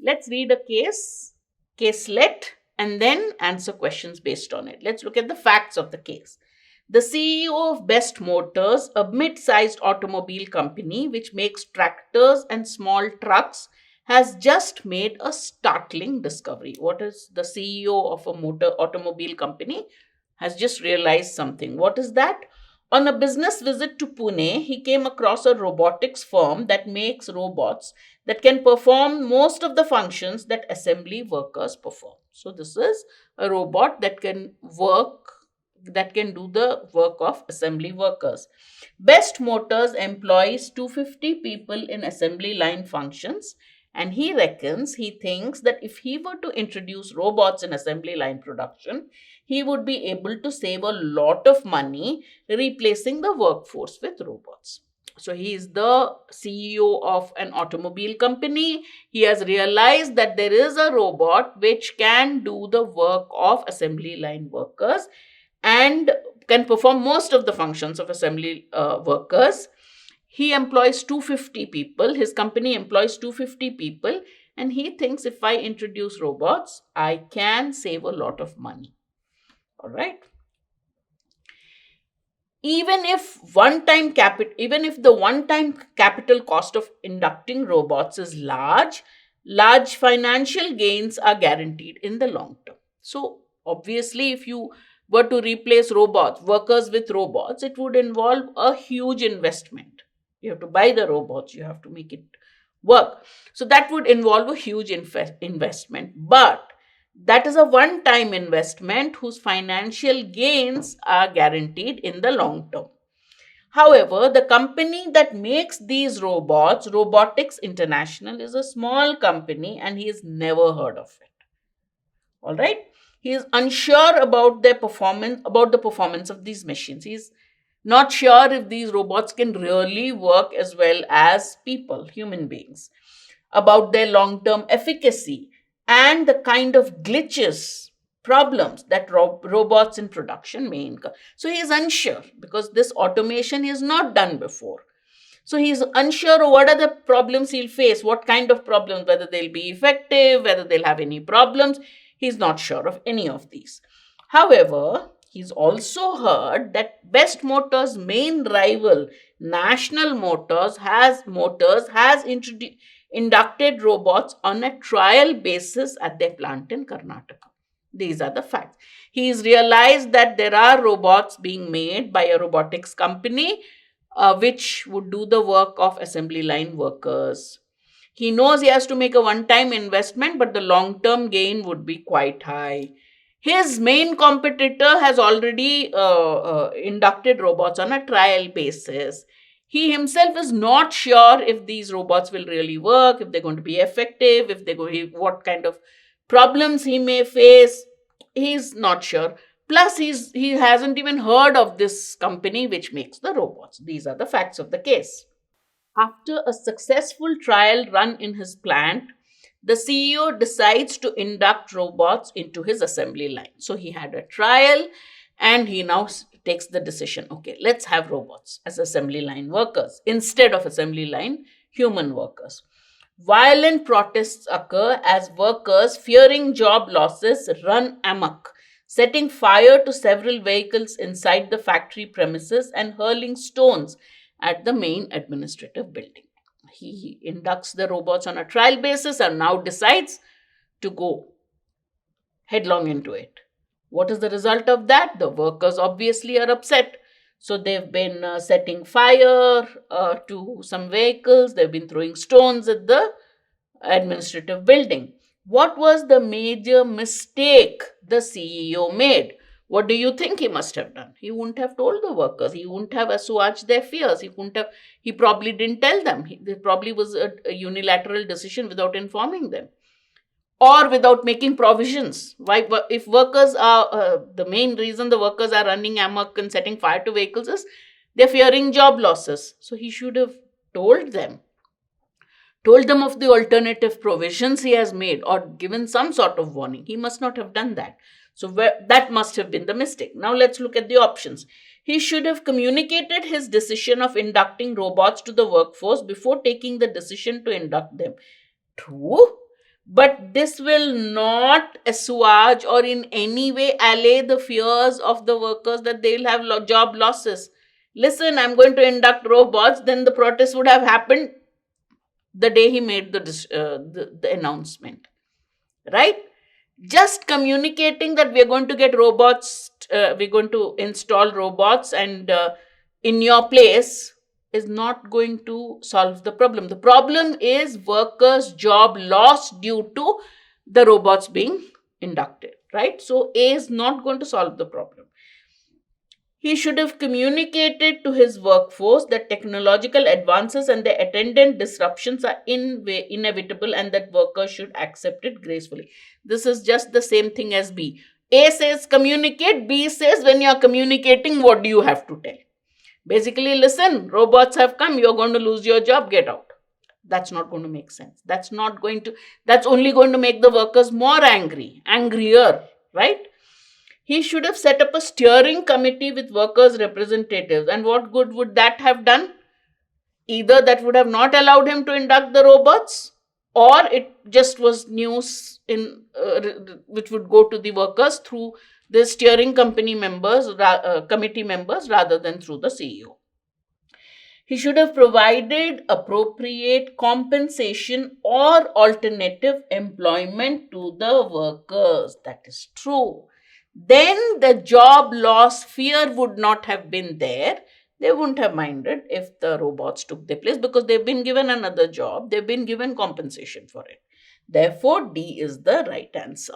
Let's read a caselet, and then answer questions based on it. Let's look at the facts of the case. The CEO of Best Motors, a mid sized automobile company which makes tractors and small trucks, has just made a startling discovery. What is the CEO of a automobile company? Has just realized something. What is that? On a business visit to Pune, he came across a robotics firm that makes robots that can perform most of the functions that assembly workers perform. So, this is a robot that can do the work of assembly workers. Best Motors employs 250 people in assembly line functions, and he thinks that if he were to introduce robots in assembly line production, he would be able to save a lot of money replacing the workforce with robots. So he is the CEO of an automobile company. He has realized that there is a robot which can do the work of assembly line workers and can perform most of the functions of assembly workers. He employs 250 people. His company employs 250 people. And he thinks if I introduce robots, I can save a lot of money. All right. Even if the one time capital cost of inducting robots is large financial gains are guaranteed in the long term. So obviously, if you were to replace workers with robots, it would involve a huge investment. You have to buy the robots, you have to make it work. So that would involve a huge investment. But that is a one time investment whose financial gains are guaranteed in the long term. However, the company that makes these robots, Robotics International, is a small company and he has never heard of it. All right. He is unsure about the performance of these machines. He's not sure if these robots can really work as well as people, human beings, about their long term efficacy and the kind of glitches, problems that robots in production may incur. So he is unsure because this automation is not done before. So he's unsure of what are the problems he'll face, what kind of problems, whether they'll be effective, whether they'll have any problems. He's not sure of any of these. However, he's also heard that Best Motors' main rival, National Motors has inducted robots on a trial basis at their plant in Karnataka. These are the facts. He's realized that there are robots being made by a robotics company which would do the work of assembly line workers. He knows he has to make a one time investment, but the long term gain would be quite high. His main competitor has already inducted robots on a trial basis. He himself is not sure if these robots will really work, if they're going to be effective, what kind of problems he may face. He's not sure. Plus, he hasn't even heard of this company which makes the robots. These are the facts of the case. After a successful trial run in his plant, the CEO decides to induct robots into his assembly line. So he had a trial and he now takes the decision, okay, let's have robots as assembly line workers instead of assembly line human workers. Violent protests occur as workers, fearing job losses, run amok, setting fire to several vehicles inside the factory premises and hurling stones at the main administrative building. He inducts the robots on a trial basis and now decides to go headlong into it. What is the result of that? The workers obviously are upset. So they've been setting fire to some vehicles, they've been throwing stones at the administrative building. What was the major mistake the CEO made? What do you think he must have done? He wouldn't have told the workers. He wouldn't have assuaged their fears. He probably didn't tell them. It probably was a unilateral decision without informing them or without making provisions. Why, if workers are, the main reason the workers are running amok and setting fire to vehicles is they're fearing job losses. So he should have told them of the alternative provisions he has made or given some sort of warning. He must not have done that. So that must have been the mistake. Now let's look at the options. He should have communicated his decision of inducting robots to the workforce before taking the decision to induct them. True. But this will not assuage or in any way allay the fears of the workers that they'll have job losses. Listen, I'm going to induct robots, then the protest would have happened the day he made the announcement, right? Just communicating that we're going to get robots, we're going to install robots and in your place is not going to solve the problem. The problem is workers' job loss due to the robots being inducted, right? So A is not going to solve the problem. He should have communicated to his workforce that technological advances and the attendant disruptions are inevitable and that workers should accept it gracefully. This is just the same thing as B. A says communicate, B says when you are communicating, what do you have to tell? Basically, listen, robots have come, you're going to lose your job, get out. That's not going to make sense. That's only going to make the workers more angrier, right? He should have set up a steering committee with workers' representatives. And what good would that have done? Either that would have not allowed him to induct the robots, or it just was news which would go to the workers through the steering committee members rather than through the CEO. He should have provided appropriate compensation or alternative employment to the workers. That is true. Then the job loss fear would not have been there. They wouldn't have minded if the robots took their place because they've been given another job, they've been given compensation for it. Therefore, D is the right answer.